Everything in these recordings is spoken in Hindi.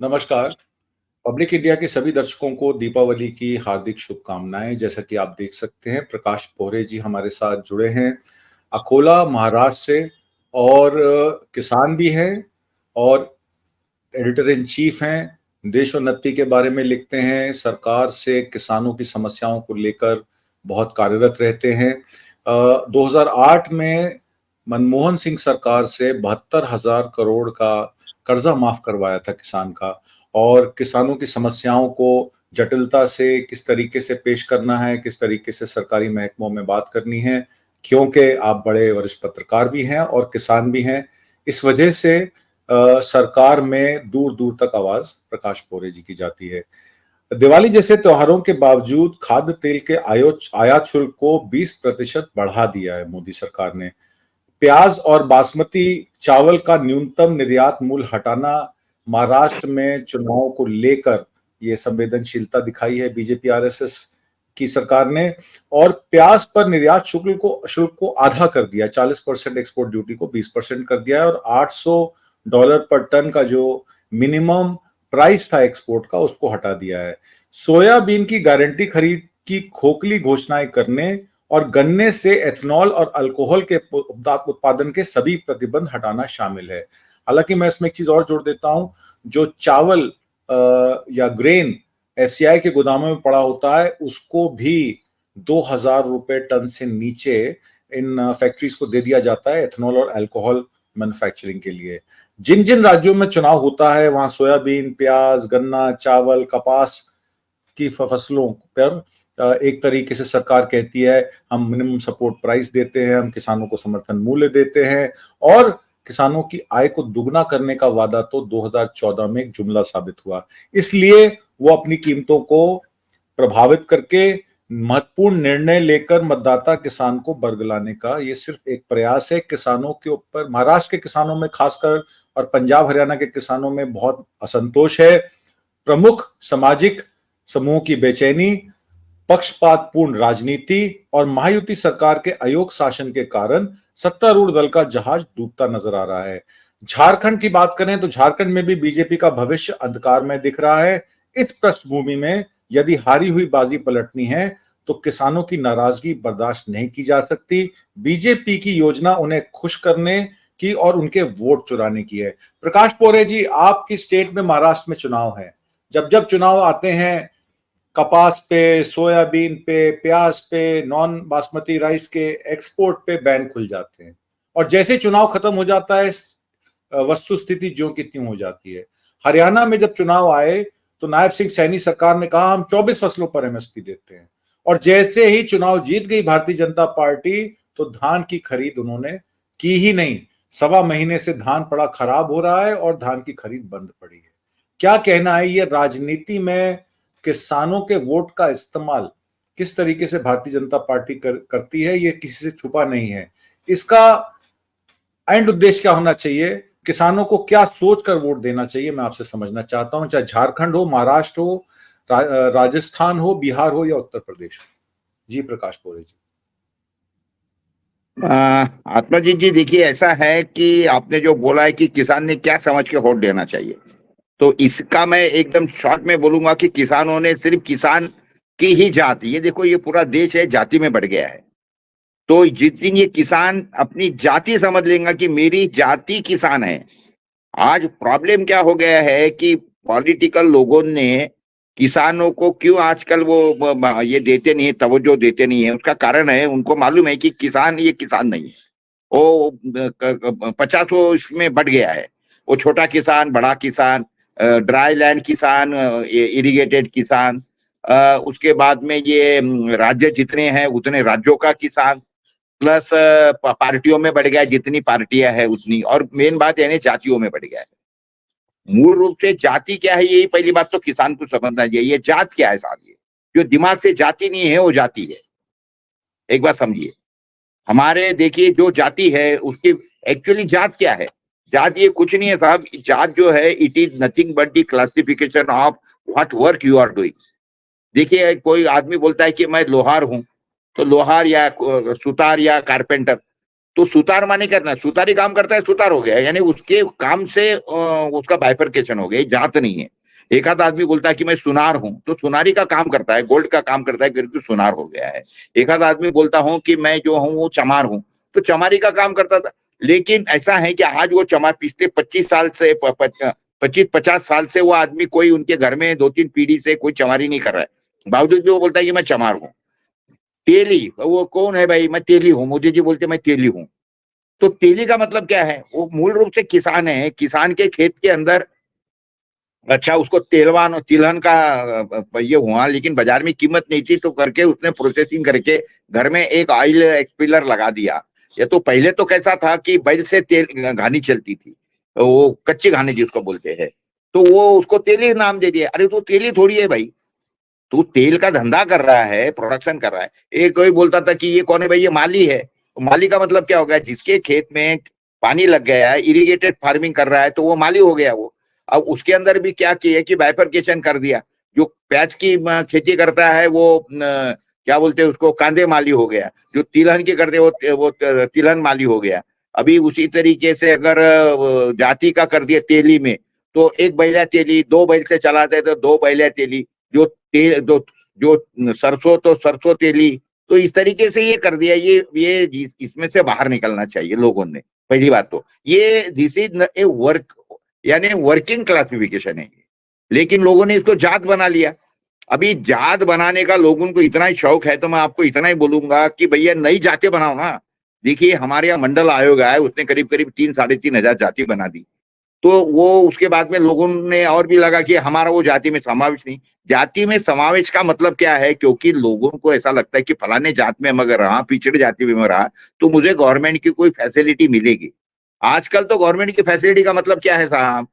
नमस्कार। पब्लिक इंडिया के सभी दर्शकों को दीपावली की हार्दिक शुभकामनाएं। जैसा कि आप देख सकते हैं, प्रकाश पोहरे जी हमारे साथ जुड़े हैं अकोला महाराष्ट्र से, और किसान भी हैं और एडिटर इन चीफ हैं। देशोन्नति के बारे में लिखते हैं, सरकार से किसानों की समस्याओं को लेकर बहुत कार्यरत रहते हैं। 2008 में मनमोहन सिंह सरकार से 72,000 करोड़ का कर्जा माफ करवाया था किसान का, और किसानों की समस्याओं को जटिलता से किस तरीके से पेश करना है, किस तरीके से सरकारी महकमों में बात करनी है, क्योंकि आप बड़े वरिष्ठ पत्रकार भी हैं और किसान भी हैं, इस वजह से सरकार में दूर दूर तक आवाज प्रकाश पोहरे जी की जाती है। दिवाली जैसे त्योहारों के बावजूद खाद्य तेल के आयात शुल्क को 20% बढ़ा दिया है मोदी सरकार ने। प्याज और बासमती चावल का न्यूनतम निर्यात मूल्य हटाना, महाराष्ट्र में चुनाव को लेकर ये संवेदनशीलता दिखाई है बीजेपी आरएसएस की सरकार ने, और प्याज पर निर्यात शुल्क को आधा कर दिया। 40% एक्सपोर्ट ड्यूटी को 20% कर दिया है, और $800 पर टन का जो मिनिमम प्राइस था एक्सपोर्ट का, उसको हटा दिया है। सोयाबीन की गारंटी खरीद की खोखली घोषणाएं करने और गन्ने से एथेनॉल और अल्कोहल के उत्पादन के सभी प्रतिबंध हटाना शामिल है। हालांकि मैं इसमें एक चीज और जोड़ देता हूं, जो चावल या ग्रेन एफसीआई के गोदामों में पड़ा होता है, उसको भी 2,000 रुपए टन से नीचे इन फैक्ट्रीज को दे दिया जाता है एथेनॉल और अल्कोहल मैन्युफैक्चरिंग के लिए। जिन जिन राज्यों में चुनाव होता है, वहां सोयाबीन, प्याज, गन्ना, चावल, कपास की फसलों पर एक तरीके से सरकार कहती है हम मिनिमम सपोर्ट प्राइस देते हैं, हम किसानों को समर्थन मूल्य देते हैं, और किसानों की आय को दुगना करने का वादा तो 2014 में एक जुमला साबित हुआ। इसलिए वो अपनी कीमतों को प्रभावित करके महत्वपूर्ण निर्णय लेकर मतदाता किसान को बरगलाने का ये सिर्फ एक प्रयास है। किसानों के ऊपर, महाराष्ट्र के किसानों में खासकर और पंजाब हरियाणा के किसानों में बहुत असंतोष है। प्रमुख सामाजिक समूह की बेचैनी, पक्षपातपूर्ण राजनीति और महायुति सरकार के अयोग्य शासन के कारण सत्तारूढ़ दल का जहाज डूबता नजर आ रहा है। झारखंड की बात करें तो झारखंड में भी बीजेपी का भविष्य अंधकार में दिख रहा है। इस पृष्ठभूमि में यदि हारी हुई बाजी पलटनी है तो किसानों की नाराजगी बर्दाश्त नहीं की जा सकती। बीजेपी की योजना उन्हें खुश करने की और उनके वोट चुराने की है। प्रकाश पोहरे जी, आपकी स्टेट में महाराष्ट्र में चुनाव है। जब जब चुनाव आते हैं, कपास पे, सोयाबीन पे, प्याज पे, नॉन बासमती राइस के एक्सपोर्ट पे बैन खुल जाते हैं, और जैसे चुनाव खत्म हो जाता है वस्तु स्थिति जो की त्यों हो जाती है। हरियाणा में जब चुनाव आए तो नायब सिंह सैनी सरकार ने कहा हम 24 फसलों पर एमएसपी देते हैं, और जैसे ही चुनाव जीत गई भारतीय जनता पार्टी तो धान की खरीद उन्होंने की ही नहीं। 1.25 महीने से धान पड़ा खराब हो रहा है और धान की खरीद बंद पड़ी है। क्या कहना है, ये राजनीति में किसानों के वोट का इस्तेमाल किस तरीके से भारतीय जनता पार्टी करती है, ये किसी से छुपा नहीं है। इसका एंड उद्देश्य क्या होना चाहिए, किसानों को क्या सोचकर वोट देना चाहिए, मैं आपसे समझना चाहता हूं। चाहे झारखंड हो, महाराष्ट्र हो, राजस्थान हो, बिहार हो या उत्तर प्रदेश हो। जी प्रकाश पोहरे जी। आत्माजीत जी, देखिए ऐसा है कि आपने जो बोला है कि किसान ने क्या समझ के वोट देना चाहिए, तो इसका मैं एकदम शॉर्ट में बोलूंगा कि किसानों ने सिर्फ किसान की ही जात, ये देखो ये पूरा देश है जाति में बढ़ गया है। तो जिस दिन ये किसान अपनी जाति समझ लेगा कि मेरी जाति किसान है। आज प्रॉब्लम क्या हो गया है कि पॉलिटिकल लोगों ने किसानों को क्यों आजकल वो ये देते नहीं है, तवज्जो देते नहीं है। उसका कारण है उनको मालूम है कि किसान ये किसान नहीं है, वो 50 इसमें बढ़ गया है। वो छोटा किसान, बड़ा किसान, ड्राई लैंड किसान, इरिगेटेड किसान, उसके बाद में ये राज्य जितने हैं उतने राज्यों का किसान, प्लस पार्टियों में बढ़ गया है, जितनी पार्टियां हैं उतनी, और मेन बात यानी जातियों में बढ़ गया है। मूल रूप से जाति क्या है, यही पहली बात तो किसान को समझना चाहिए। ये जात क्या है साहब, ये जो दिमाग से जाति नहीं है वो जाति है। एक बात समझिए, हमारे देखिए जो जाति है उसकी एक्चुअली जात क्या है। जात ये कुछ नहीं है साहब। जात जो है it is nothing but the classification of what work you are doing. देखिए कोई आदमी बोलता है कि मैं लोहार हूं, तो लोहार या सुतार या कारपेंटर, तो सुतार माने करना, सुतारी काम करता है, सुतार हो गया, यानी उसके काम से उसका बाइफरकेशन हो गया, जात नहीं है। एक आध आदमी बोलता है कि मैं सुनार हूं, तो सुनारी का काम करता है, गोल्ड का काम करता है, करके सुनार हो गया है। एक आध आदमी बोलता हूं कि मैं जो हूं वो चमार हूं, तो चमारी का काम करता था। लेकिन ऐसा है कि आज वो चमार पिछले 25 साल से 25-50 साल से वो आदमी, कोई उनके घर में 2-3 पीढ़ी से कोई चमारी नहीं कर रहा है, बावजूद भी वो बोलता है कि मैं चमार हूं। तेली, वो कौन है भाई? मैं तेली हूं, मोदी जी बोलते मैं तेली हूं। तो तेली का मतलब क्या है? वो मूल रूप से किसान है, किसान के खेत के अंदर, अच्छा उसको तेलवान और तिलहन का ये हुआ, लेकिन बाजार में कीमत नहीं थी, तो करके उसने प्रोसेसिंग करके घर में एक ऑयल एक्सपीलर लगा दिया। ये तो पहले तो कैसा था कि बैल से तेल घानी चलती थी, वो कच्ची घानी जिसको बोलते हैं, तो वो उसको तेली नाम दे दिया। अरे तो तेली थोड़ी है भाई, तू तेल का धंधा कर रहा है, प्रोडक्शन कर रहा है। एक कोई बोलता था कि ये कौन है भाई? ये माली है। तो माली का मतलब क्या हो गया? जिसके खेत में पानी लग गया है, इरिगेटेड फार्मिंग कर रहा है, तो वो माली हो गया वो। अब उसके अंदर भी क्या किया कि बाइफरकेशन कर दिया। जो प्याज की खेती करता है वो क्या बोलते हैं उसको, कांदे माली हो गया। जो तिलहन की करते वो तिलहन माली हो गया। अभी उसी तरीके से अगर जाति का कर दिया तेली में, तो एक बैला तेली, 2 बैल से चलाते तो 2 बैला तेली, जो तेल जो सरसों तो सरसों तेली। तो इस तरीके से ये कर दिया। ये इसमें से बाहर निकलना चाहिए लोगों ने। पहली बात तो ये, दिस इज ए वर्क, यानी वर्किंग क्लासिफिकेशन है। लेकिन लोगों ने इसको जात बना लिया। अभी जात बनाने का लोगों को इतना ही शौक है, तो मैं आपको इतना ही बोलूंगा कि भैया नई जातें बनाओ ना। देखिए हमारे यहाँ मंडल आयोग है, उसने करीब करीब 3-3.5 हजार जाति बना दी। तो वो उसके बाद में लोगों ने और भी लगा कि हमारा वो जाति में समावेश नहीं। जाति में समावेश का मतलब क्या है? क्योंकि लोगों को ऐसा लगता है कि फलाने जात में मगर रहा, पिछड़े जाति में रहा, तो मुझे गवर्नमेंट की कोई फैसिलिटी मिलेगी। आजकल तो गवर्नमेंट की फैसिलिटी का मतलब क्या है साहब?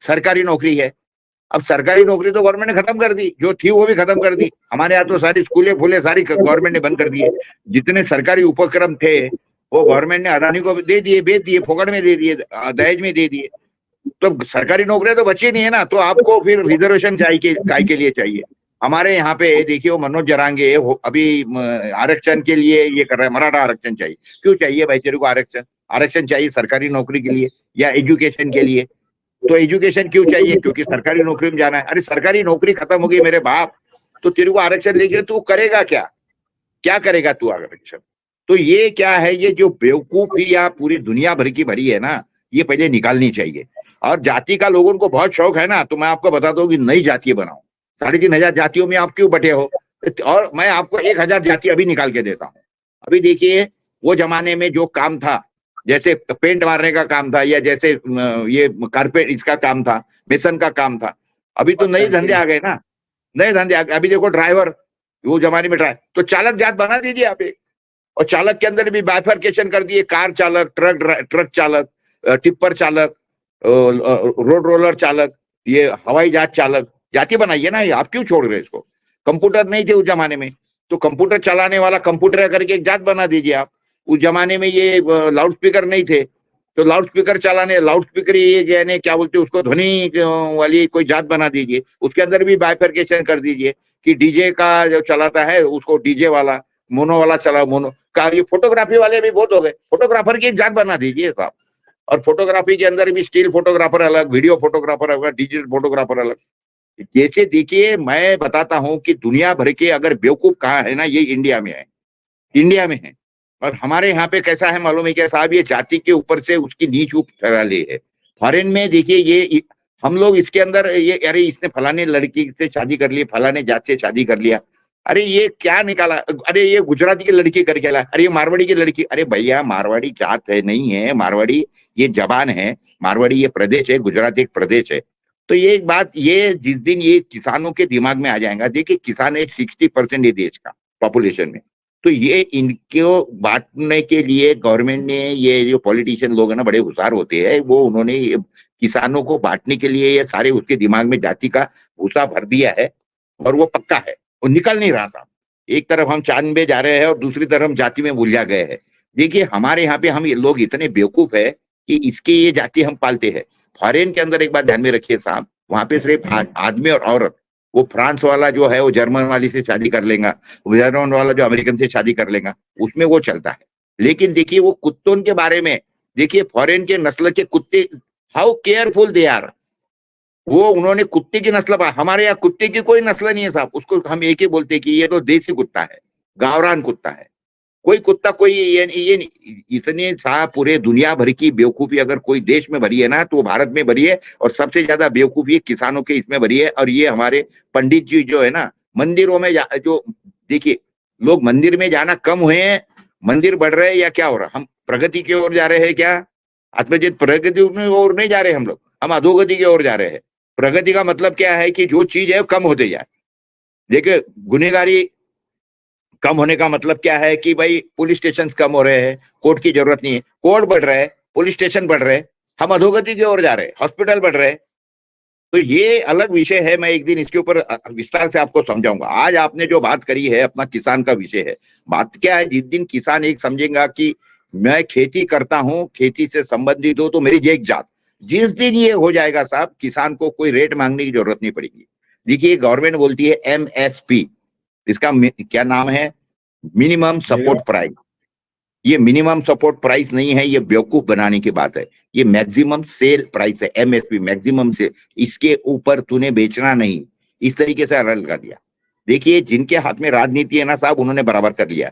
सरकारी नौकरी है। अब सरकारी नौकरी तो गवर्नमेंट ने खत्म कर दी, जो थी वो भी खत्म कर दी। हमारे यहाँ तो सारी स्कूलें फूले सारी गवर्नमेंट ने बंद कर दी है। जितने सरकारी उपक्रम थे वो गवर्नमेंट ने अदानी को दे दिए, बेच दिए, फोकट में दे दिए, दहेज में दे दिए। तो सरकारी नौकरियां तो बची नहीं है ना, तो आपको फिर रिजर्वेशन चाहिए, काय के लिए चाहिए? हमारे यहाँ पे देखिए वो मनोज जरांगे अभी आरक्षण के लिए ये कर रहे हैं, मराठा आरक्षण चाहिए। क्यों चाहिए भाई तेरे को आरक्षण? आरक्षण चाहिए सरकारी नौकरी के लिए या एजुकेशन के लिए। तो एजुकेशन क्यों चाहिए? क्योंकि सरकारी नौकरी में जाना है। अरे सरकारी नौकरी खत्म हो गई मेरे बाप, तो तेरे को आरक्षण लेके तू करेगा क्या? क्या करेगा तू आरक्षण? तो ये क्या है? ये जो बेवकूफी या पूरी दुनिया भर की भरी है ना, ये पहले निकालनी चाहिए। और जाति का लोगों को बहुत शौक है ना, तो मैं आपको बता दूं कि नई जाति बनाओ। 3,500 जातियों में आप क्यों बटे हो? और मैं आपको 1,000 जाति अभी निकाल के देता हूँ। अभी देखिए वो जमाने में जो काम था, जैसे पेंट मारने का काम था, या जैसे ये कारपेट इसका काम था, मेसन का काम था। अभी तो नए धंधे आ गए ना, नए धंधे आ गए। अभी देखो ड्राइवर, वो जमाने में ड्राइवर, तो चालक जात बना दीजिए आप एक। और चालक के अंदर भी बाइफरकेशन कर दिए, कार चालक, ट्रक चालक, टिप्पर चालक, रोड रोलर चालक, ये हवाई जहाज चालक, जाति बनाइए ना। ये आप क्यों छोड़ रहे इसको? कंप्यूटर नहीं थे उस जमाने में, तो कंप्यूटर चलाने वाला कंप्यूटर करके एक जात बना दीजिए आप। उस जमाने में ये लाउड स्पीकर नहीं थे, तो लाउड स्पीकर चलाने, लाउड स्पीकर ये यानी क्या बोलते हैं उसको, ध्वनि वाली कोई जात बना दीजिए। उसके अंदर भी बाइफरकेशन कर दीजिए कि डीजे का जो चलाता है उसको डीजे वाला, मोनो वाला चला मोनो का। ये फोटोग्राफी वाले भी बहुत हो गए, फोटोग्राफर की एक जात बना दीजिए साहब। और फोटोग्राफी के अंदर भी स्टिल फोटोग्राफर अलग, वीडियो फोटोग्राफर अलग, डिजिटल फोटोग्राफर अलग। जैसे देखिए मैं बताता हूं कि दुनिया भर के अगर बेवकूफ कहाँ है ना, ये इंडिया में है, इंडिया में है। और हमारे यहाँ पे कैसा है मालूम है क्या साहब? ये जाति के ऊपर से उसकी नीच ऊप ली है। फॉरेन में देखिए ये हम लोग इसके अंदर ये, अरे इसने फलाने लड़की से शादी कर ली, फलाने जात से शादी कर लिया, अरे ये क्या निकाला? अरे ये गुजराती की लड़की करके ला, अरे ये मारवाड़ी की लड़की। अरे भैया मारवाड़ी जात है नहीं है, मारवाड़ी ये जबान है, मारवाड़ी ये प्रदेश है, गुजरात एक प्रदेश है। तो ये एक बात, ये जिस दिन ये किसानों के दिमाग में आ जाएगा, देखिए किसान है 60% ये देश का पॉपुलेशन में, तो ये इनको बांटने के लिए गवर्नमेंट ने, ये जो पॉलिटिशियन लोग है ना बड़े होशियार होते हैं, वो उन्होंने किसानों को बांटने के लिए ये सारे उसके दिमाग में जाति का भूसा भर दिया है। और वो पक्का है, वो निकल नहीं रहा साहब। एक तरफ हम चांद में जा रहे हैं और दूसरी तरफ हम जाति में भूल जा गए हैं। देखिए हमारे यहाँ पे हम ये लोग इतने बेवकूफ है कि इसके ये जाति हम पालते हैं। फॉरेन के अंदर एक बात ध्यान में रखिए साहब, वहां पे सिर्फ आदमी और औरत, वो फ्रांस वाला जो है वो जर्मन वाली से शादी कर लेगा, जर्मन वाला जो अमेरिकन से शादी कर लेगा, उसमें वो चलता है। लेकिन देखिए वो कुत्तों के बारे में, देखिए फॉरेन के नस्ल के कुत्ते, हाउ केयरफुल दे आर। वो उन्होंने कुत्ते की नस्ल, हमारे यहाँ कुत्ते की कोई नस्ल नहीं है साहब, उसको हम एक ही बोलते हैं कि ये तो देसी कुत्ता है, गावरान कुत्ता है। कोई कुत्ता कोई ये इतने साहब पूरे दुनिया भर की बेवकूफी अगर कोई देश में भरी है ना, तो वो भारत में भरी है, और सबसे ज्यादा बेवकूफी किसानों के इसमें भरी है। और ये हमारे पंडित जी जो है ना, मंदिरों में जो देखिए, लोग मंदिर में जाना कम हुए हैं, मंदिर बढ़ रहे हैं या क्या हो रहा, हम प्रगति की ओर जा रहे हैं क्या? आत्मजित, प्रगति की ओर नहीं जा रहे हम लोग, हम अधोगति की ओर जा रहे हैं। प्रगति का मतलब क्या है कि जो चीज है वो कम होते जाए। देखिए गुनेगारी कम होने का मतलब क्या है कि भाई पुलिस स्टेशन कम हो रहे हैं, कोर्ट की जरूरत नहीं है, कोर्ट बढ़ रहा है, पुलिस स्टेशन बढ़ रहे हैं, हम अधोगति की ओर जा रहे हैं, हॉस्पिटल बढ़ रहे हैं। तो ये अलग विषय है, मैं एक दिन इसके ऊपर विस्तार से आपको समझाऊंगा। आज आपने जो बात करी है अपना किसान का विषय है। बात क्या है, जिस दिन किसान एक समझेगा कि मैं खेती करता हूं, खेती से संबंधित हो तो मेरी एक जात, जिस दिन ये हो जाएगा साहब, किसान को कोई रेट मांगने की जरूरत नहीं पड़ेगी। देखिए गवर्नमेंट बोलती है MSP, इसका क्या नाम है, मिनिमम सपोर्ट प्राइस। ये मिनिमम सपोर्ट प्राइस नहीं है, ये बेवकूफ बनाने की बात है। ये मैक्सिमम सेल प्राइस है, MSP मैक्सिमम से, इसके ऊपर तूने बेचना नहीं, इस तरीके से अलग लगा दिया। देखिए जिनके हाथ में राजनीति है ना साहब, उन्होंने बराबर कर लिया।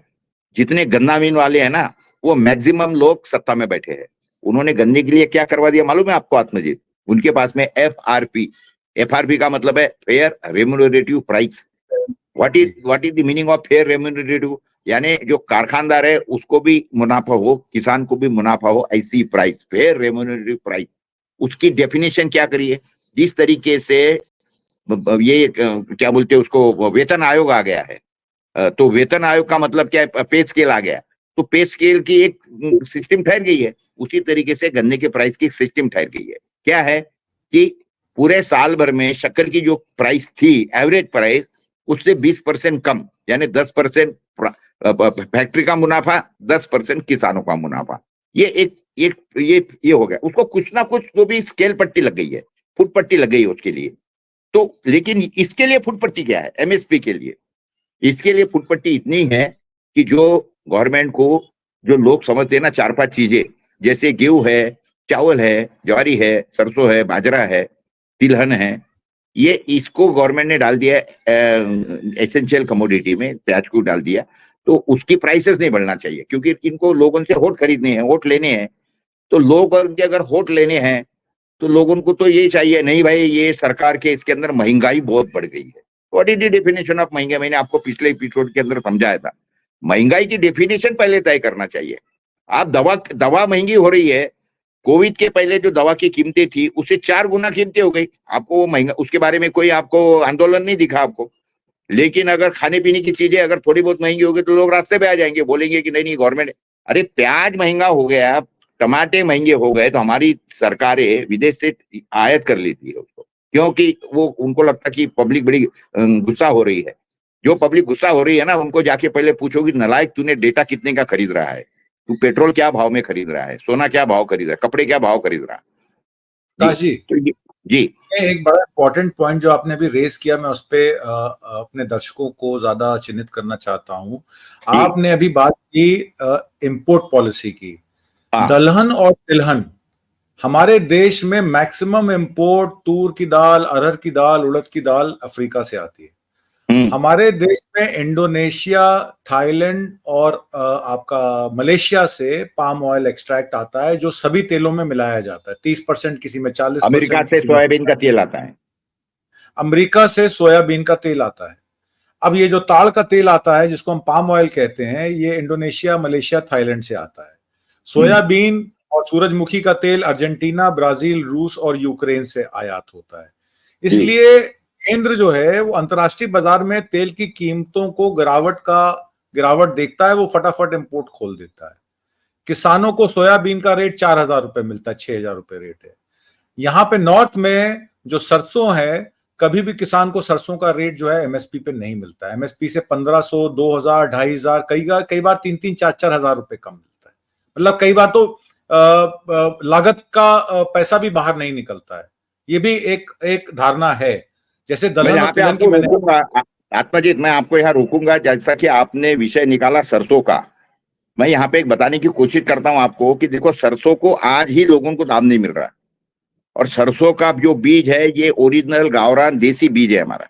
जितने गन्ना मीन वाले हैं ना, वो मैक्सिमम लोग सत्ता में बैठे हैं। उन्होंने गन्ने के लिए क्या करवा दिया मालूम है आपको आत्मजीत? उनके पास में FRP का मतलब है fair remunerative price. What is the meaning of fair remunerative? यानी जो कारखानदार है उसको भी मुनाफा हो, किसान को भी मुनाफा हो, ऐसी प्राइस, फेयर रेम्युनरेटिव प्राइस। उसकी डेफिनेशन क्या करिए, जिस तरीके से ये क्या बोलते हैं उसको, वेतन आयोग आ गया है, तो वेतन आयोग का मतलब क्या है, पे स्केल आ गया, तो पे स्केल की एक सिस्टम ठहर गई है। उसी तरीके से गन्ने के प्राइस की सिस्टम ठहर गई है। क्या है कि पूरे साल भर में शक्कर की जो प्राइस थी, एवरेज प्राइस, उससे 20% कम, यानी 10% फैक्ट्री का मुनाफा, 10% किसानों का मुनाफा। ये ये हो गया। उसको कुछ ना कुछ तो भी स्केल पट्टी लग गई है, फुट पट्टी लग गई है उसके लिए। तो लेकिन इसके लिए फुट पट्टी क्या है, MSP के लिए, इसके लिए फुट पट्टी इतनी है कि जो गवर्नमेंट को, जो लोग समझते हैं ना 4-5 चीजें, जैसे गेहूं है, चावल है, ज्वारी है, सरसों है, बाजरा है, तिलहन है, ये इसको गवर्नमेंट ने डाल दिया एसेंशियल कमोडिटी में, प्याज को डाल दिया। तो उसकी प्राइसेस नहीं बढ़ना चाहिए, क्योंकि इनको लोगों से वोट खरीदने हैं, वोट लेने हैं। तो लोग अगर वोट लेने हैं तो लोगों को तो ये चाहिए, नहीं भाई ये सरकार के इसके अंदर महंगाई बहुत बढ़ गई है। What is the definition of महंगाई? मैंने आपको पिछले एपिसोड के अंदर समझाया था। महंगाई की डेफिनेशन पहले तय करना चाहिए। आप दवा महंगी हो रही है, कोविड के पहले जो दवा की कीमतें थी उससे 4 गुना कीमतें हो गई। आपको वो महंगा, उसके बारे में कोई आपको आंदोलन नहीं दिखा आपको। लेकिन अगर खाने पीने की चीजें अगर थोड़ी बहुत महंगी होगी तो लोग रास्ते पे आ जाएंगे, बोलेंगे कि नहीं नहीं गवर्नमेंट, अरे प्याज महंगा हो गया, टमाटे महंगे हो गए, तो हमारी सरकारें विदेश से आयात कर लेती है उसको, क्योंकि वो उनको लगता कि पब्लिक बड़ी गुस्सा हो रही है। जो पब्लिक गुस्सा हो रही है ना, उनको जाके पहले पूछोगी, नलायक तूने डेटा कितने का खरीद रहा है, तू पेट्रोल क्या भाव में खरीद रहा है, सोना क्या भाव खरीद रहा है, कपड़े क्या भाव खरीद रहा है। जी काश जी, तो जी एक बड़ा इंपॉर्टेंट पॉइंट जो आपने अभी रेज किया, मैं उस पे अपने दर्शकों को ज्यादा चिन्हित करना चाहता हूं। आपने अभी बात की इंपोर्ट पॉलिसी की। हाँ दलहन और तिलहन, हमारे देश में मैक्सिमम इंपोर्ट तूर की दाल, अरहर की दाल, उड़द की दाल अफ्रीका से आती है। हमारे देश में इंडोनेशिया, थाईलैंड और आपका मलेशिया से पाम ऑयल एक्सट्रैक्ट आता है, जो सभी तेलों में मिलाया जाता है। 30%, किसी में 40%, अमेरिका से किसी में। सोयाबीन का तेल आता है। अमेरिका से सोयाबीन का तेल आता है। अब ये जो ताड़ का तेल आता है, जिसको हम पाम ऑयल कहते हैं, ये इंडोनेशिया, मलेशिया, थाईलैंड से आता है। सोयाबीन और सूरजमुखी का तेल अर्जेंटीना, ब्राजील, रूस और यूक्रेन से आयात होता है। इसलिए केंद्र जो है वो अंतर्राष्ट्रीय बाजार में तेल की कीमतों को गिरावट देखता है, वो फटाफट इंपोर्ट खोल देता है। किसानों को सोयाबीन का रेट 4,000 रुपए मिलता है, 6,000 रुपए रेट है। यहाँ पे नॉर्थ में जो सरसों है, कभी भी किसान को सरसों का रेट जो है MSP पे नहीं मिलता है। MSP से 1,500, 2,000, 2,500, कई बार 3,000, 4,000, 4,000 रुपए कम मिलता है। मतलब कई बार तो लागत का पैसा भी बाहर नहीं निकलता है। ये भी एक धारणा है। जैसे दलहन और तिलहन की मैंने आत्माजीत, मैं आपको यहाँ रोकूंगा। जैसा कि आपने विषय निकाला सरसों का, मैं यहाँ पे एक बताने की कोशिश करता हूँ आपको कि देखो सरसों को आज ही लोगों को दाम नहीं मिल रहा, और सरसों का जो बीज है ये ओरिजिनल गावरान देसी बीज है हमारा।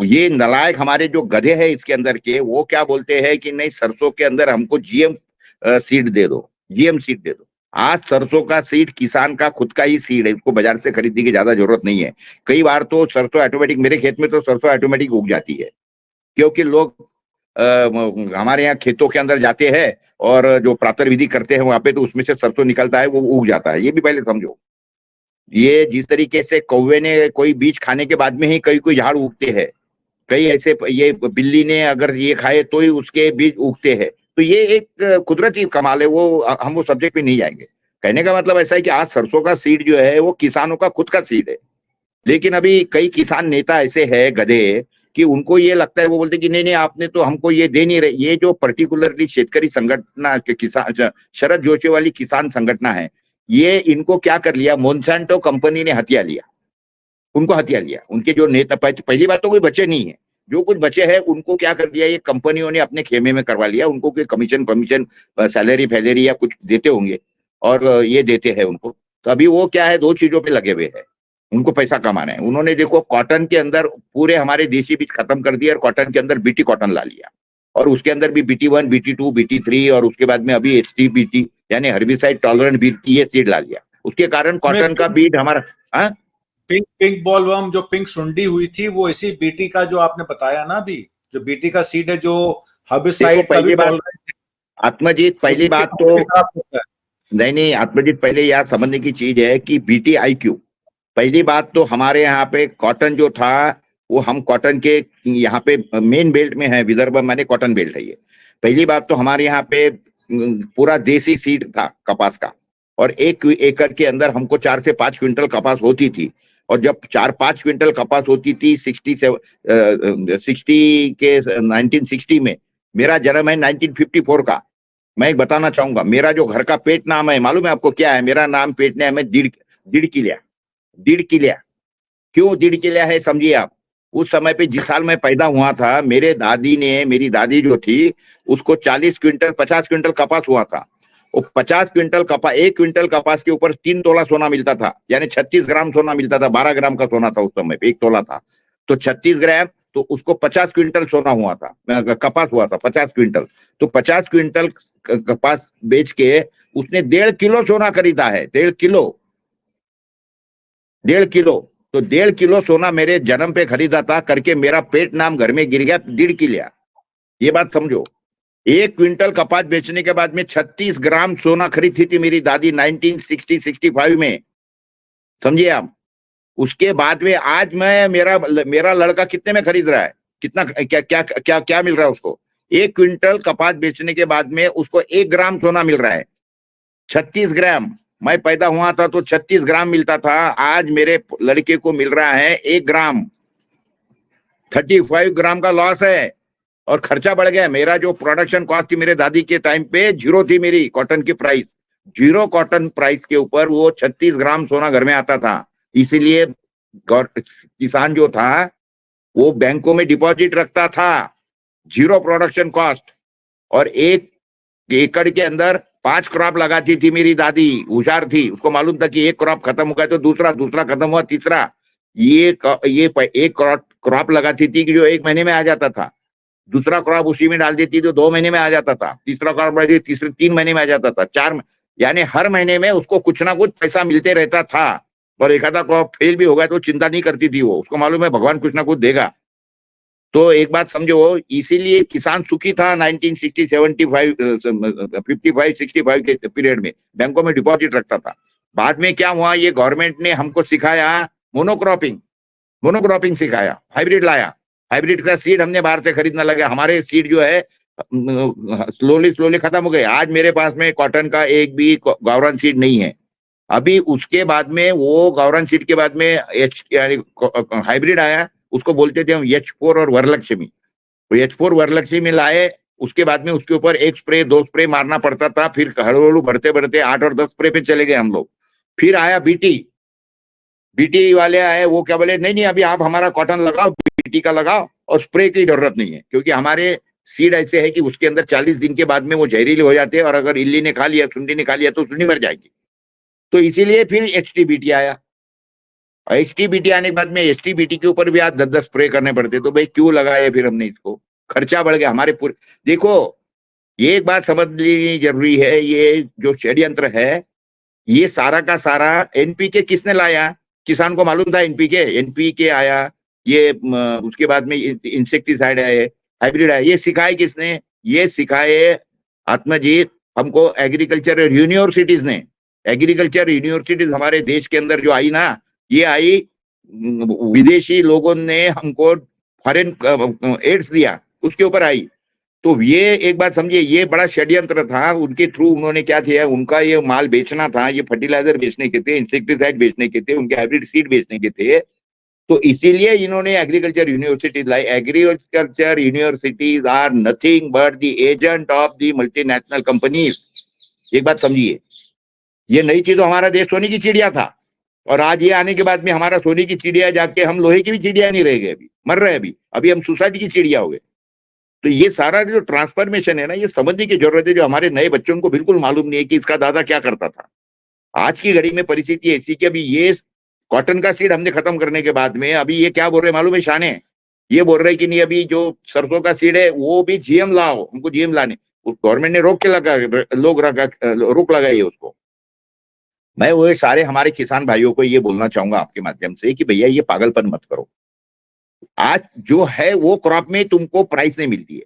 ये नलायक हमारे जो गधे हैं इसके अंदर के, वो क्या बोलते हैं कि नहीं सरसों के अंदर हमको जीएम सीड दे दो, जीएम सीड दे दो। आज सरसों का सीड किसान का खुद का ही सीड है, इसको बाजार से खरीदने की ज्यादा जरूरत नहीं है। कई बार तो सरसों ऑटोमेटिक, मेरे खेत में तो सरसों ऑटोमेटिक उग जाती है, क्योंकि लोग हमारे यहाँ खेतों के अंदर जाते हैं और जो प्रातः विधि करते हैं वहां पे, तो उसमें से सरसों निकलता है, वो उग जाता है। ये भी पहले समझो। ये जिस तरीके से कौवे ने कोई बीज खाने के बाद में ही कई कोई झाड़ उगते हैं, कई ऐसे, ये बिल्ली ने अगर ये खाए तो ही उसके बीज उगते हैं। तो ये एक कुदरती कमाल है, वो हम वो सब्जेक्ट पे नहीं जाएंगे। कहने का मतलब ऐसा है कि आज सरसों का सीड जो है वो किसानों का खुद का सीड है, लेकिन अभी कई किसान नेता ऐसे हैं गधे कि उनको ये लगता है, वो बोलते कि नहीं नहीं आपने तो हमको ये दे नहीं रहे। ये जो पर्टिकुलरली शेतकरी संगठन के किसान, शरद जोशी वाली किसान संगठन है, ये इनको क्या कर लिया, मोनसैंटो कंपनी ने हथिया लिया, उनको हथिया लिया। उनके जो नेता, पहली बात तो कोई बचे नहीं है, जो कुछ बचे हैं उनको क्या कर दिया, ये कंपनियों ने अपने खेमे में करवा लिया। उनको कोई कमीशन कमीशन सैलरी फैलरी या कुछ देते होंगे, और ये देते हैं उनको। तो अभी वो क्या है, दो चीजों पे लगे हुए हैं, उनको पैसा कमाना है। उन्होंने देखो कॉटन के अंदर पूरे हमारे देसी बीज खत्म कर दिया और कॉटन के अंदर बीटी कॉटन ला लिया, और उसके अंदर भी BT1, BT2, BT3 और उसके बाद में अभी HTBT यानी हर्बिसाइड टॉलरेंट बीटी, ये सीड ला लिया। उसके कारण कॉटन का बीज हमारा, हाँ, पिंक पिंक बॉलवर्म, जो पिंक सुंडी हुई थी, वो इसी बीटी का जो आपने बताया ना अभी, जो बीटी का सीड है, जो देखो हर्बिसाइड का भी पहली बात टॉलरेंट आत्मजीत, वो पहली बीटी बात का तो भी खराब होता है। नहीं नहीं आत्मजीत, पहले याद समझने की चीज है कि BTIQ, पहली बात तो हमारे यहाँ पे कॉटन जो था, वो हम कॉटन के यहाँ पे मेन बेल्ट में है, विदर्भ माने कॉटन बेल्ट है ये। पहली बात तो हमारे यहाँ पे पूरा देसी सीड था कपास का, और 1 एकड़ के अंदर हमको 4 से 5 क्विंटल कपास होती थी। और जब 4-5 क्विंटल कपास होती थी 60 के 1960 में, मेरा जन्म है 1954 का। मैं एक बताना चाहूंगा, मेरा जो घर का पेट नाम है मालूम है आपको क्या है? मेरा नाम पेट नाम है दिड़किलिया। दिड़किलिया, क्यों दिड़किलिया है समझिए आप। उस समय पे जिस साल मैं पैदा हुआ था, मेरे दादी ने, मेरी दादी जो थी, उसको 40 क्विंटल 50 क्विंटल कपास हुआ था। वो 50 क्विंटल कपास, 1 क्विंटल कपास के ऊपर 3 तोला सोना मिलता था, यानी 36 ग्राम सोना मिलता था। 12 ग्राम का सोना था उस समय पे, 1 तोला था तो 36 ग्राम, तो उसको 50 क्विंटल सोना हुआ था, कपास हुआ था 50 क्विंटल। तो 50 क्विंटल कपास बेच के उसने 1.5 किलो सोना खरीदा है, 1.5 किलो, 1.5 किलो। तो 1.5 किलो सोना मेरे जन्म पे खरीदा था करके मेरा पेट नाम घर में गिर गया 1.5 किलो। ये बात समझो। 1 क्विंटल कपास बेचने के बाद में 36 ग्राम सोना खरीदी थी मेरी दादी 1960-65 में, समझिए आप। उसके बाद में आज मैं, मेरा मेरा लड़का कितने में खरीद रहा है, कितना, क्या क्या क्या क्या मिल रहा है उसको? 1 क्विंटल कपास बेचने के बाद में उसको 1 ग्राम सोना मिल रहा है, 36 ग्राम। मैं पैदा हुआ था तो 36 ग्राम मिलता था, आज मेरे लड़के को मिल रहा है 1 ग्राम। 35 ग्राम का लॉस है, और खर्चा बढ़ गया। मेरा जो प्रोडक्शन कॉस्ट थी मेरे दादी के टाइम पे, 0 थी मेरी कॉटन की प्राइस, 0 कॉटन प्राइस के ऊपर वो 36 ग्राम सोना घर में आता था। इसीलिए किसान जो था वो बैंकों में डिपॉजिट रखता था, 0 प्रोडक्शन कॉस्ट। और 1 एकड़ के अंदर 5 क्रॉप लगाती थी मेरी दादी, होशियार थी, उसको मालूम था कि 1 क्रॉप खत्म हो गया तो दूसरा, दूसरा खत्म हुआ तीसरा। ये एक क्रॉप लगाती थी कि जो 1 महीने में आ जाता था, दूसरा क्रॉप उसी में डाल देती तो 2 महीने में आ जाता था, तीसरा क्रॉप बढ़ तीसरे 3 महीने में आ जाता था, 4, यानी हर महीने में उसको कुछ ना कुछ पैसा मिलते रहता था। और एक आधा क्रॉप फेल भी हो गया तो चिंता नहीं करती थी वो, उसको मालूम है भगवान कुछ ना कुछ देगा। तो एक बात समझो, इसीलिए किसान सुखी था 1960, 75, 55, 65 के पीरियड में, बैंकों में डिपॉजिट रखता था। बाद में क्या हुआ, ये गवर्नमेंट ने हमको सिखाया मोनोक्रॉपिंग, मोनोक्रॉपिंग सिखाया, हाइब्रिड लाया। हाइब्रिड का सीड हमने बाहर से खरीदना लगा, हमारे सीड जो है स्लोली स्लोली खत्म हो गए। आज मेरे पास में कॉटन का एक भी गावरान सीड नहीं है। अभी उसके बाद में, वो गावरान सीड के बाद में यानी हाइब्रिड आया, उसको बोलते थे हम H4 और वरलक्ष्मी। तो H4 वरलक्ष्मी लाए, उसके बाद में उसके ऊपर 1 स्प्रे 2 स्प्रे मारना पड़ता था, फिर हड़ू बढ़ते बढ़ते 8 और 10 स्प्रे पे चले गए हम लोग। फिर आया बीटी, बीटी वाले आए, वो क्या बोले, नहीं नहीं अभी आप हमारा कॉटन लगाओ, बीटी का लगाओ और स्प्रे की जरूरत नहीं है, क्योंकि हमारे सीड ऐसे है कि उसके अंदर 40 दिन के बाद में वो जहरीले हो जाते हैं, और अगर इल्ली ने खा लिया, सुंडी ने खा लिया तो सुंडी मर जाएगी। तो इसीलिए फिर एचटीबीटी आया। एचटीबीटी आने के बाद में एचटीबीटी के ऊपर भी आज 10-10 स्प्रे करने पड़ते, तो भाई क्यों लगाया फिर हमने इसको? खर्चा बढ़ गया हमारे पूरे। देखो, ये एक बात समझ लेनी जरूरी है, ये जो षड्यंत्र है, ये सारा का सारा एनपीके किसने लाया? किसान को मालूम था एनपीके आया, ये उसके बाद में इंसेक्टिसाइड आए, हाइब्रिड आए, ये सिखाए किसने? ये सिखाए आत्मजीत हमको एग्रीकल्चर यूनिवर्सिटीज ने। एग्रीकल्चर यूनिवर्सिटीज हमारे देश के अंदर जो आई ना, ये आई विदेशी लोगों ने हमको फॉरेन एड्स दिया, उसके ऊपर आई। तो ये एक बात समझिए, ये बड़ा षड्यंत्र था उनके थ्रू। उन्होंने क्या किया, उनका ये माल बेचना था, ये फर्टिलाइजर बेचने के थे, इंसेक्टिसाइड बेचने के थे, उनके हाइब्रिड सीड बेचने के थे। तो इसीलिए इन्होंने एग्रीकल्चर यूनिवर्सिटीज लाई। Agriculture universities are nothing but the agent of the multinational companies. एक बात समझिए, ये नहीं थी तो हमारा देश सोने की चिड़िया था, और आज ये आने के बाद में हमारा सोने की चिड़िया जाके हम लोहे की भी चिड़िया नहीं रह गए, अभी मर रहे हैं। अभी हम सोसाइटी की चिड़िया हो गए। तो ये सारा जो ट्रांसफॉर्मेशन है ना, ये समझने की जरूरत है, जो हमारे नए बच्चों को बिल्कुल मालूम नहीं है कि इसका दादा क्या करता था। आज की घड़ी में परिस्थिति ऐसी कि अभी ये कॉटन का सीड हमने खत्म करने के बाद में अभी ये क्या बोल रहे हैं मालूम है? शाने ये बोल रहे हैं कि नहीं, अभी जो सरसों का सीड है वो भी जीएम लाओ, हमको जीएम लाने। गवर्नमेंट ने रोक के रोक लगाई है उसको। मैं वो सारे हमारे किसान भाइयों को ये बोलना चाहूंगा आपके माध्यम से कि भैया ये पागलपन मत करो। आज जो है वो क्रॉप में तुमको प्राइस नहीं मिलती है,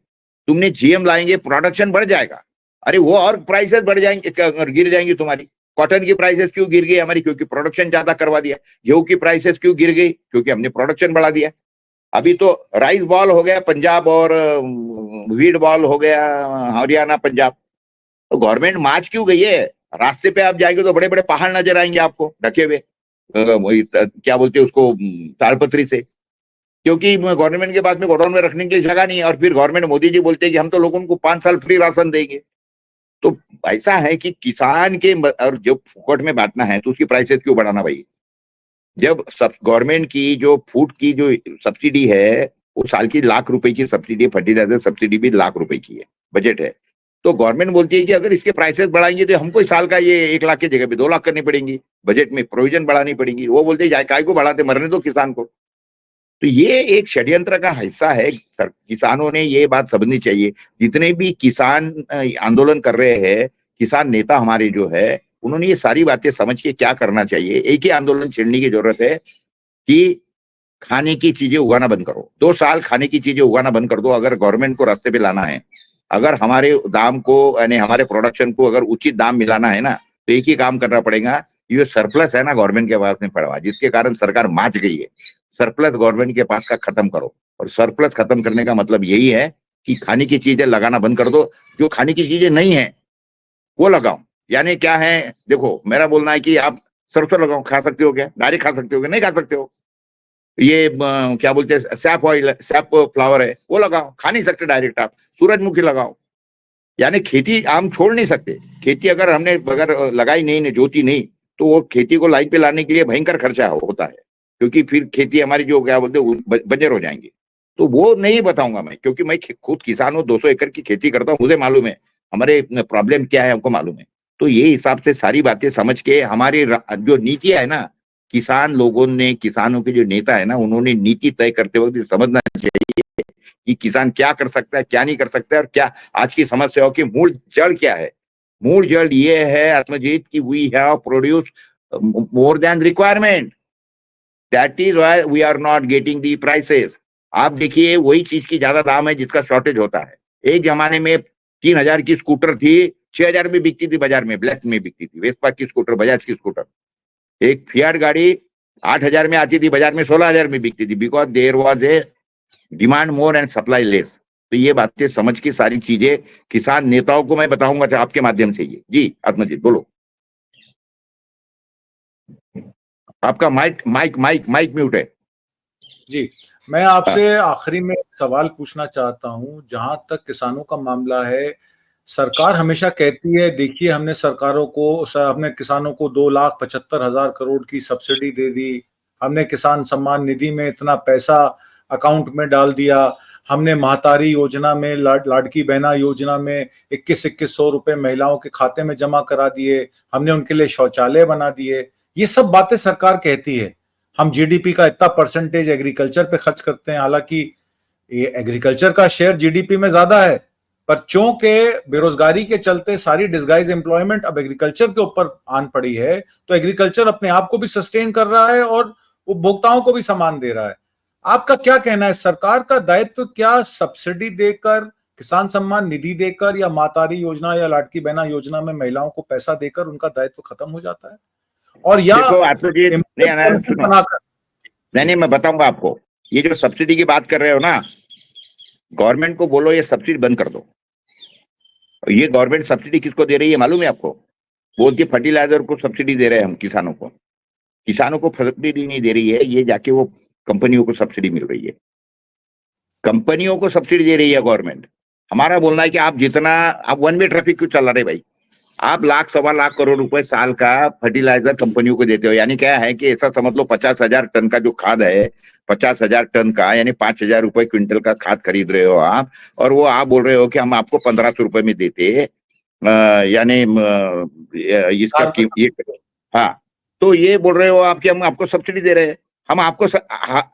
तुमने जीएम लाएंगे प्रोडक्शन बढ़ जाएगा, अरे वो और प्राइसेस बढ़ जाएंगे, गिर जाएंगी तुम्हारी। कॉटन की प्राइसेस क्यों गिर गई हमारी? क्योंकि प्रोडक्शन ज्यादा करवा दिया। गेहूं की प्राइसेस क्यों गिर गई? क्योंकि हमने प्रोडक्शन बढ़ा दिया। अभी तो राइस बॉल हो गया पंजाब, और वीट बॉल हो गया हरियाणा पंजाब। तो गवर्नमेंट मार्च क्यों गई है? रास्ते पे आप जाएंगे तो बड़े बड़े पहाड़ नजर आएंगे आपको ढके हुए, क्या बोलते हैं उसको, ताड़पत्री से। क्योंकि गवर्नमेंट के बाद में गोडाउन में रखने के लिए जगह नहीं है, और फिर गवर्नमेंट मोदी जी बोलते हैं कि हम तो लोगों को 5 साल फ्री राशन देंगे। तो ऐसा है कि किसान के, और जब फुकट में बांटना है तो उसकी प्राइसेस क्यों बढ़ाना भाई? जब गवर्नमेंट की जो फूड की जो सब्सिडी है वो साल की ₹1,00,000 की सब्सिडी, फर्टिलाइजर सब्सिडी भी ₹1,00,000 की है, बजट है। तो गवर्नमेंट बोलती है कि अगर इसके प्राइसेस बढ़ाएंगे तो हमको इस साल का ये 1,00,000 की जगह पे 2,00,000 करनी पड़ेंगी, बजट में प्रोविजन बढ़ानी पड़ेगी। वो बोलते हैं काय को बढ़ाते, मरने दो किसान को। तो ये एक षड्यंत्र का हिस्सा है। किसानों ने ये बात समझनी चाहिए। जितने भी किसान आंदोलन कर रहे हैं, किसान नेता हमारे जो है, उन्होंने ये सारी बातें समझ के क्या करना चाहिए। एक ही आंदोलन छेड़ने की जरूरत है कि खाने की चीजें उगाना बंद करो। 2 साल खाने की चीजें उगाना बंद कर दो, अगर गवर्नमेंट को रास्ते पे लाना है। अगर हमारे दाम को, यानी हमारे प्रोडक्शन को अगर उचित दाम मिलाना है ना, तो एक ही काम करना पड़ेगा। ये सरप्लस है ना गवर्नमेंट के पास में पड़ा हुआ, जिसके कारण सरकार माच गई है, सरप्लस गवर्नमेंट के पास का खत्म करो। और सरप्लस खत्म करने का मतलब यही है कि खाने की चीजें लगाना बंद कर दो। जो खाने की चीजें नहीं है वो लगाओ। यानी क्या है, देखो मेरा बोलना है कि आप सरसों लगाओ, खा सकते हो क्या? डायरेक्ट खा सकते हो क्या? नहीं खा सकते हो। ये क्या बोलते हैं, सैप ऑयल, सैप फ्लावर है, वो लगाओ, खा नहीं सकते डायरेक्ट आप। सूरजमुखी लगाओ। यानी खेती हम छोड़ नहीं सकते। खेती अगर हमने अगर लगाई नहीं, जोती नहीं, तो वो खेती को लाइन पे लाने के लिए भयंकर खर्चा होता है, क्योंकि फिर खेती हमारी जो क्या बोलते हैं बंजर हो जाएंगे। तो वो नहीं बताऊंगा मैं, क्योंकि मैं खुद किसान हूँ, 200 एकड़ की खेती करता हूँ, मुझे मालूम है हमारे प्रॉब्लम क्या है, हमको मालूम है। तो ये हिसाब से सारी बातें समझ के हमारी जो नीति है ना, किसान लोगों ने, किसानों के जो नेता है ना, उन्होंने नीति तय करते वक्त समझना चाहिए कि किसान क्या कर सकता है, क्या नहीं कर सकता है, और क्या आज की समस्याओं की मूल जड़ क्या है। मूल जड़ ये है आत्मजीत कि we have produce more than requirement, that is why we are not getting the prices. आप देखिए वही चीज की ज्यादा दाम है जिसका शॉर्टेज होता है। एक जमाने में 3,000 की स्कूटर थी, 6,000 में बिकती थी बाजार में, ब्लैक में बिकती थी। वेस्पा की स्कूटर, बजाज की स्कूटर। एक फियाट गाड़ी 8,000 में आती थी, बाजार में 16,000 में बिकती थी, because there was a demand more and supply less. तो ये बातें समझ के सारी चीजें किसान नेताओं को मैं बताऊंगा आपके माध्यम से। ये जी आत्मजीत बोलो। आपका mic mic mic mic mute है जी। मैं आपसे आखिरी में सवाल पूछना चाहता हूं। जहां तक किसानों का मामला है, सरकार हमेशा कहती है, देखिए हमने हमने किसानों को 2,75,000 करोड़ की सब्सिडी दे दी, हमने किसान सम्मान निधि में इतना पैसा अकाउंट में डाल दिया। हमने महातारी योजना में, लाडकी बहना योजना में 21-2100 रुपए महिलाओं के खाते में जमा करा दिए। हमने उनके लिए शौचालय बना दिए। ये सब बातें सरकार कहती है। हम जीडीपी का इतना परसेंटेज एग्रीकल्चर पे खर्च करते हैं, हालांकि ये एग्रीकल्चर का शेयर जीडीपी में ज्यादा है, पर चूंकि बेरोजगारी के चलते सारी डिस्गाइज एम्प्लॉयमेंट अब एग्रीकल्चर के ऊपर आन पड़ी है, तो एग्रीकल्चर अपने आप को भी सस्टेन कर रहा है और उपभोक्ताओं को भी सामान दे रहा है। आपका क्या कहना है, सरकार का दायित्व क्या सब्सिडी देकर, किसान सम्मान निधि देकर, या मातारी योजना या लाडकी बहना योजना में महिलाओं को पैसा देकर उनका दायित्व खत्म हो जाता है, और या देखो आशु जी, नहीं सुनो, बनाकर? नहीं मैं बताऊंगा आपको। ये जो सब्सिडी की बात कर रहे हो ना, गवर्नमेंट को बोलो ये सब्सिडी बंद कर दो। ये गवर्नमेंट सब्सिडी किसको दे रही है मालूम है आपको? बोलती फर्टिलाइजर को सब्सिडी दे रहे हैं हम किसानों को। किसानों को सब्सिडी नहीं दे रही है, ये जाके वो कंपनियों को सब्सिडी मिल रही है। कंपनियों को सब्सिडी दे रही है गवर्नमेंट। हमारा बोलना है कि आप जितना, आप वन वे ट्रैफिक क्यों चला रहे भाई? आप लाख सवा लाख करोड़ रुपए साल का फर्टिलाइजर कंपनियों को देते हो। यानी क्या है कि ऐसा समझ लो 50,000 टन का जो खाद है, 50,000 टन का यानी 5,000 रुपए क्विंटल का खाद खरीद रहे हो आप, और वो आप बोल रहे हो कि हम आपको 1,500 रुपए में देते, यानी इसका ये, हाँ, तो ये बोल रहे हो आप कि हम आपको सब्सिडी दे रहे हैं। हम आपको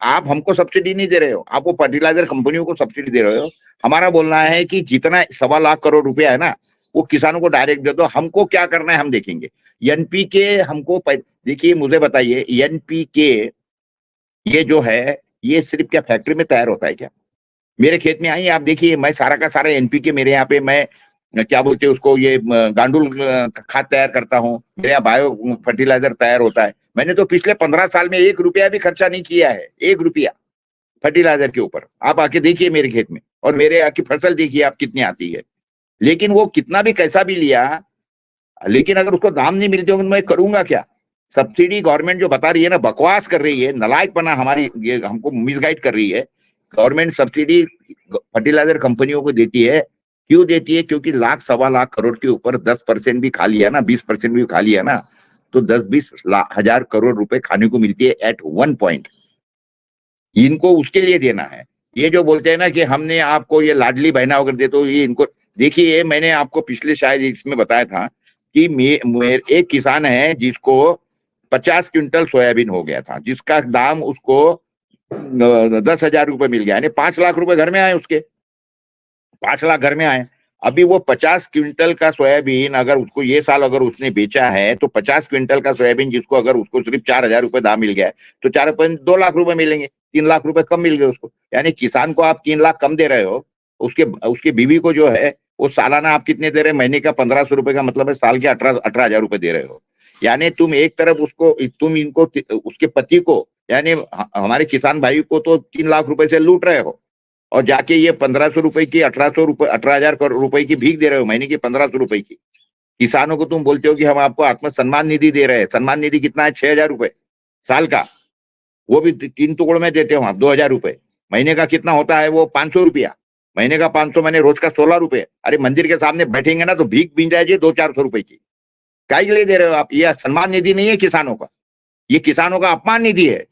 आप हमको सब्सिडी नहीं दे रहे हो, आप वो फर्टिलाइजर कंपनियों को सब्सिडी दे रहे हो। हमारा बोलना है कि जितना 1.25 लाख करोड़ रुपया है ना, वो किसानों को डायरेक्ट दे दो। हमको क्या करना है हम देखेंगे। एनपीके हमको देखिए, मुझे बताइए, एनपीके ये जो है ये सिर्फ क्या फैक्ट्री में तैयार होता है क्या? मेरे खेत में आइए आप देखिए, मैं सारा का सारा एनपीके मेरे यहाँ पे, मैं क्या बोलते हैं उसको, ये गांडुल खाद तैयार करता हूँ। मेरे यहाँ बायो फर्टिलाइजर तैयार होता है। मैंने तो पिछले 15 साल में 1 रुपया भी खर्चा नहीं किया है, 1 रुपया फर्टिलाइजर के ऊपर। आप आके देखिए मेरे खेत में, और मेरे यहाँ की फसल देखिए आप कितनी आती है। लेकिन वो कितना भी कैसा भी लिया, लेकिन अगर उसको दाम नहीं मिलते होंगे तो मैं करूंगा क्या? सब्सिडी गवर्नमेंट जो बता रही है ना, बकवास कर रही है, नलायकपना हमारी, ये हमको मिसगाइड कर रही है। गवर्नमेंट सब्सिडी फर्टिलाइजर कंपनियों को देती है। क्यों देती है? क्योंकि लाख सवा लाख करोड़ के ऊपर 10% भी खा लिया ना, 20% भी खा लिया ना, तो 10-20 हजार करोड़ रुपए खाने को मिलती है एट वन पॉइंट। इनको उसके लिए देना है। ये जो बोलते हैं ना कि हमने आपको ये लाडली बहना वगैरह दे, तो ये इनको देखिए, मैंने आपको पिछले शायद इसमें बताया था कि मेरे एक किसान है जिसको 50 क्विंटल सोयाबीन हो गया था, जिसका दाम उसको 10,000 रुपए मिल गया, यानी 5 लाख रुपए घर में आए उसके, 5 लाख घर में आए। अभी वो 50 क्विंटल का सोयाबीन अगर उसको ये साल अगर उसने बेचा है, तो 50 क्विंटल का सोयाबीन जिसको अगर उसको सिर्फ 4,000 रुपए दाम मिल गया है, तो 2 लाख रुपए मिलेंगे, 3 लाख रुपए कम मिल गए उसको। यानी किसान को आप 3 लाख कम दे रहे हो, उसके बीवी को जो है वो सालाना आप कितने दे रहे हैं? महीने का 1,500 रुपए का मतलब है साल के 18,000 रुपए दे रहे हो। यानी तुम एक तरफ उसको, तुम इनको, उसके पति को, यानी हमारे किसान भाई को तो 3 लाख रुपए से लूट रहे हो, और जाके ये 1,500 रुपए की, 1,800 रुपए, 18,000 रुपए की भीख दे रहे हो, महीने की 1,500 रुपए की। किसानों को तुम बोलते हो कि हम आपको आत्म सम्मान निधि दे रहे हैं। सम्मान निधि कितना है? 6,000 रुपए साल का, वो भी 3 टुकड़ों में देते हो आप, 2,000 रुपए। महीने का कितना होता है वो? 500 रुपया। महीने का 500 मैंने रोज का 16 रुपए। अरे मंदिर के सामने बैठेंगे ना तो भीख मिल जाएगी 200-400 रुपए की। काय के लिए दे रहे हो आप? ये सम्मान निधि नहीं है किसानों का, ये किसानों का अपमान निधि है,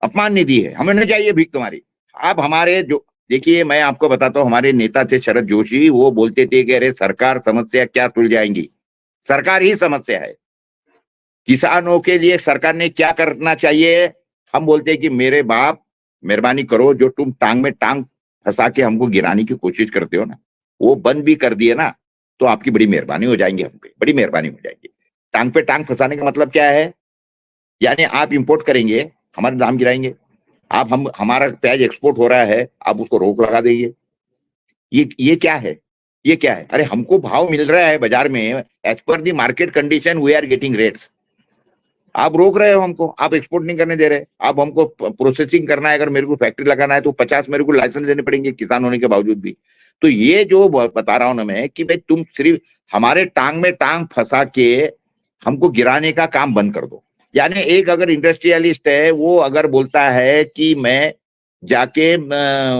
अपमान निधि है। हमें नहीं चाहिए भीख तुम्हारी। आप हमारे जो, देखिए मैं आपको बताता हूँ, हमारे नेता थे शरद जोशी, वो बोलते थे कि अरे सरकार समस्या क्या सुलझाएंगी, सरकार ही समस्या है। किसानों के लिए सरकार ने क्या करना चाहिए? हम बोलते हैं कि मेरे बाप मेहरबानी करो, जो तुम टांग में टांग फंसा के हमको गिराने की कोशिश करते हो ना, वो बंद भी कर दिए ना, तो आपकी बड़ी मेहरबानी हो जाएंगी, हम पे बड़ी मेहरबानी हो जाएगी। टांग पे टांग फंसाने का मतलब क्या है? यानी आप इंपोर्ट करेंगे, हमारे दाम गिराएंगे। आप हमारा प्याज एक्सपोर्ट हो रहा है, आप उसको रोक लगा देंगे। ये क्या है? ये क्या है? अरे हमको भाव मिल रहा है बाजार में, as per the market condition we are getting rates. आप रोक रहे हो हमको, आप एक्सपोर्ट नहीं करने दे रहे। आप हमको प्रोसेसिंग करना है, अगर मेरे को फैक्ट्री लगाना है तो 50 मेरे को लाइसेंस देने पड़ेंगे किसान होने के बावजूद भी। तो ये जो बता रहा हूं ना मैं, कि भाई तुम सिर्फ हमारे टांग में टांग फंसा के हमको गिराने का काम बंद कर दो। यानी एक अगर इंडस्ट्रियलिस्ट है, वो अगर बोलता है कि मैं जाके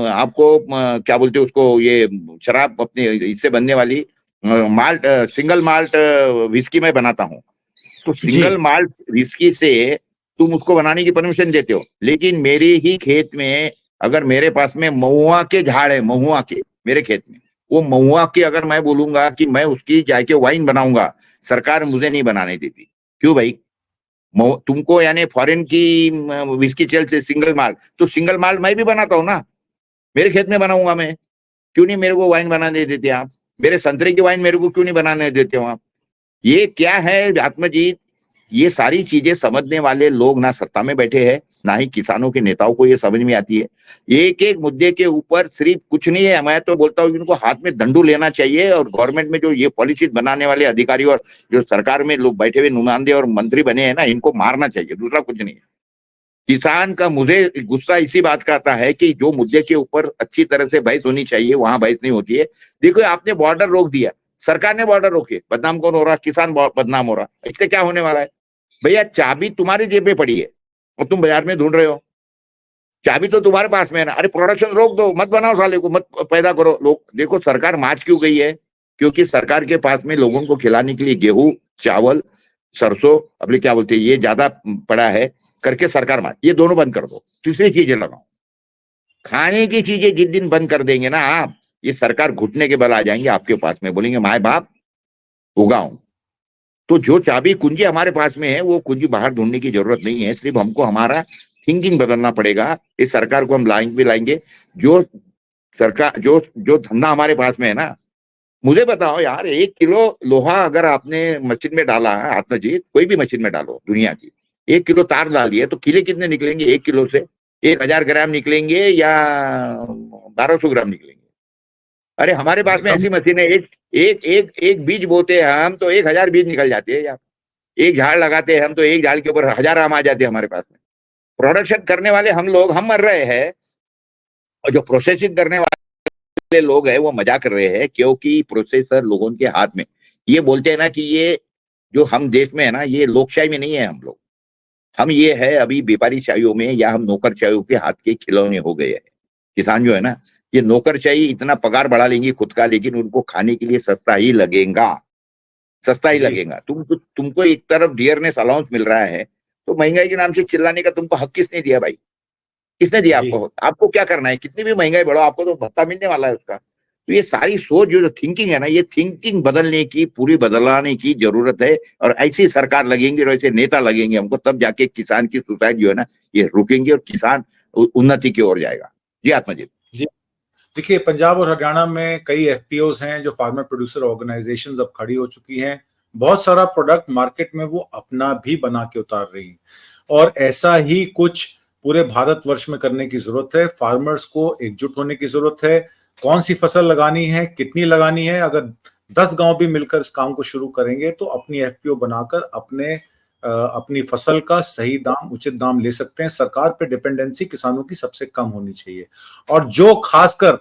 आपको क्या बोलते हैं उसको, ये शराब अपने इससे बनने वाली माल्ट, सिंगल माल्ट विस्की में बनाता हूँ, तो सिंगल माल्ट विस्की से तुम उसको बनाने की परमिशन देते हो, लेकिन मेरे ही खेत में अगर मेरे पास में महुआ के झाड़ है, महुआ के मेरे खेत में, वो महुआ के अगर मैं बोलूंगा कि मैं उसकी जाके वाइन बनाऊंगा, सरकार मुझे नहीं बनाने देती। क्यों भाई? तुमको यानी फॉरेन की विस्की चेल से सिंगल माल, तो सिंगल माल मैं भी बनाता हूँ ना, मेरे खेत में बनाऊंगा मैं। क्यों नहीं मेरे को वाइन बनाने देते आप? मेरे संतरे की वाइन मेरे को क्यों नहीं बनाने देते हो आप? ये क्या है आत्मजीत? ये सारी चीजें समझने वाले लोग ना सत्ता में बैठे हैं, ना ही किसानों के नेताओं को ये समझ में आती है। एक एक मुद्दे के ऊपर सिर्फ कुछ नहीं है, मैं तो बोलता हूँ कि इनको हाथ में दंडू लेना चाहिए, और गवर्नमेंट में जो ये पॉलिसी बनाने वाले अधिकारी और जो सरकार में लोग बैठे हुए नुमाइंदे और मंत्री बने हैं ना, इनको मारना चाहिए, दूसरा कुछ नहीं है। किसान का मुझे गुस्सा इसी बात का आता है कि जो मुद्दे के ऊपर अच्छी तरह से बहस होनी चाहिए वहां बहस नहीं होती है। देखो आपने बॉर्डर रोक दिया, सरकार ने बॉर्डर रोके, बदनाम कौन हो रहा? किसान बदनाम हो रहा। इसका क्या होने वाला है? भैया चाबी तुम्हारी जेब में पड़ी है और तुम बाजार में ढूंढ रहे हो, चाबी तो तुम्हारे पास में है ना। अरे प्रोडक्शन रोक दो, मत बनाओ साले को, मत पैदा करो। लोग देखो सरकार माच क्यों गई है? क्योंकि सरकार के पास में लोगों को खिलाने के लिए गेहूं, चावल, सरसों, अपने क्या बोलते हैं, ये ज्यादा पड़ा है करके सरकार माच, ये दोनों बंद कर दो, दूसरी चीजें लगाओ। खाने की चीजें जिस दिन बंद कर देंगे ना आप, ये सरकार घुटने के बल आ जाएंगे आपके पास में, बोलेंगे माए बाप उगाओ। तो जो चाबी कुंजी हमारे पास में है, वो कुंजी बाहर ढूंढने की जरूरत नहीं है, सिर्फ हमको हमारा थिंकिंग बदलना पड़ेगा। इस सरकार को हम लाएंगे भी लाएंगे। जो सरकार जो जो धंधा हमारे पास में है ना, मुझे बताओ यार, 1 किलो लोहा अगर आपने मशीन में डाला है, आत्मजीत कोई भी मशीन में डालो दुनिया की, 1 किलो तार डाल दिए तो किले कितने निकलेंगे? 1 किलो से 1000 ग्राम निकलेंगे या 1200 ग्राम निकलेंगे? अरे हमारे पास बड़े में कम। ऐसी मशीन है, एक बीज बोते हैं हम तो 1000 बीज निकल जाते हैं यार। एक झाड़ लगाते हैं हम तो एक झाड़ के ऊपर 1000 आम आ जाते हैं हमारे पास में। प्रोडक्शन करने वाले हम लोग, हम मर रहे हैं, और जो प्रोसेसिंग करने वाले लोग हैं वो मजा कर रहे हैं, क्योंकि प्रोसेसर लोगों के हाथ में। ये बोलते हैं ना कि ये जो हम देश में है ना, ये लोकशाही में नहीं है हम लोग, हम ये है अभी व्यापारीशाहियों में, या हम नौकरशाहियों के हाथ के खिलौने हो गए हैं। किसान जो है ना, ये नौकरशाही, इतना पगार बढ़ा लेंगे खुद का, लेकिन उनको खाने के लिए सस्ता ही लगेगा, सस्ता ही जी लगेगा। तुमको एक तरफ डियरनेस अलाउंस मिल रहा है, तो महंगाई के नाम से चिल्लाने का तुमको हक किसने दिया भाई? किसने दिया जी। आपको? आपको क्या करना है? कितनी भी महंगाई बढ़ो, आपको तो भत्ता मिलने वाला है उसका। तो ये सारी सोच, जो थिंकिंग है ना, ये थिंकिंग बदलने की, पूरी बदलाने की जरूरत है। और ऐसी सरकार लगेंगे और ऐसे नेता लगेंगे हमको, तब जाके किसान की सुसाइड जो है ना, ये रुकेंगे और किसान उन्नति की ओर जाएगा। जी आत्मजीत। जी। देखिए, पंजाब और हरियाणा में कई एफपीओज हैं जो फार्मर प्रोड्यूसर ऑर्गेनाइजेशंस अब खड़ी हो चुकी हैं। बहुत सारा प्रोडक्ट मार्केट में वो अपना भी बना के उतार रही हैं, और ऐसा ही कुछ पूरे भारतवर्ष में करने की जरूरत है। फार्मर्स को एकजुट होने की जरूरत है। कौन सी फसल लगानी है, कितनी लगानी है, अगर 10 गांव भी मिलकर इस काम को शुरू करेंगे तो अपनी एफपीओ बनाकर अपनी फसल का सही दाम, उचित दाम ले सकते हैं। सरकार पे डिपेंडेंसी किसानों की सबसे कम होनी चाहिए। और जो खासकर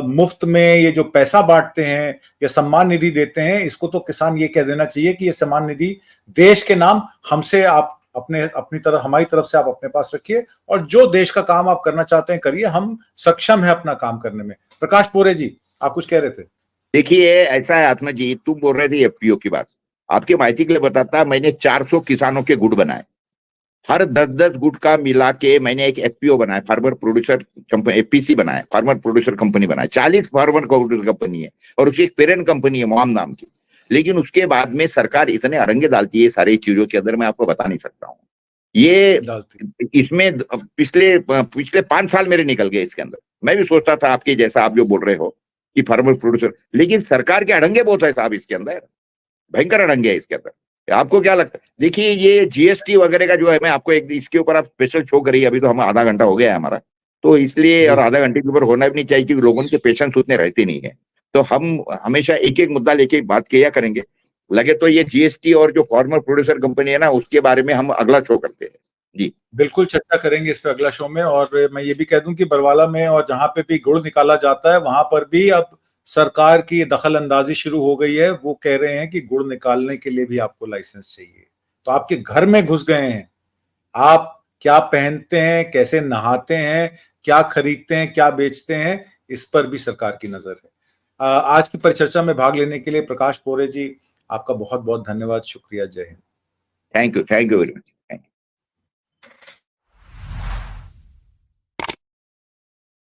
मुफ्त में ये जो पैसा बांटते हैं या सम्मान निधि देते हैं, इसको तो किसान ये कह देना चाहिए कि ये सम्मान निधि देश के नाम हमसे आप अपनी तरफ, हमारी तरफ से आप अपने पास रखिए, और जो देश का काम आप करना चाहते हैं करिए, हम सक्षम है अपना काम करने में। प्रकाश पोरे जी, आप कुछ कह रहे थे। देखिए ऐसा है आत्मजीत, तुम बोल रहे थे एफपीओ की बात, आपके माहिती के लिए बताता, मैंने 400 किसानों के गुट बनाए, हर 10-10 गुट का मिला के मैंने एक एफपीओ बनाया, फार्मर प्रोड्यूसर कंपनी, एपीसी बनाया, फार्मर प्रोड्यूसर कंपनी बनाया। 40 फार्मर प्रोड्यूसर कंपनी है, और उसकी एक पेरेंट कंपनी है मोम नाम की। लेकिन उसके बाद में सरकार इतने अरंगे डालती है सारी चीजों के अंदर, मैं आपको बता नहीं सकता हूँ। ये डालती। इसमें पिछले पिछले 5 साल मेरे निकल गए इसके अंदर। मैं भी सोचता था आपके जैसा, आप जो बोल रहे हो कि फार्मर प्रोड्यूसर, लेकिन सरकार के अड़ंगे बहुत है साहब इसके अंदर, भयंकर अड़ंगे है इसके अंदर। आपको क्या लगता है? देखिए ये जीएसटी वगैरह का जो है, मैं आपको एक इसके ऊपर आप स्पेशल शो करिए, अभी तो हम आधा घंटा हो गया है हमारा, तो इसलिए, और जी आधा घंटे के ऊपर होना भी नहीं चाहिए, क्योंकि लोगों के पेशेंस उतने रहते नहीं है। तो हम हमेशा एक एक मुद्दा लेके बात किया करेंगे। लगे तो ये जीएसटी और जो फार्मर प्रोड्यूसर कंपनी है ना, उसके बारे में हम अगला शो करते हैं। जी बिल्कुल चर्चा करेंगे इस पे अगला शो में। और मैं ये भी कह दूं कि बरवाला में और जहां पे भी गुड़ निकाला जाता है, वहां पर भी अब सरकार की दखल अंदाजी शुरू हो गई है। वो कह रहे हैं कि गुड़ निकालने के लिए भी आपको लाइसेंस चाहिए। तो आपके घर में घुस गए हैं, आप क्या पहनते हैं, कैसे नहाते हैं, क्या खरीदते हैं, क्या बेचते हैं, इस पर भी सरकार की नजर है। आज की परिचर्चा में भाग लेने के लिए प्रकाश पोरे जी, आपका बहुत बहुत धन्यवाद, शुक्रिया, जय Hind. Thank you very much.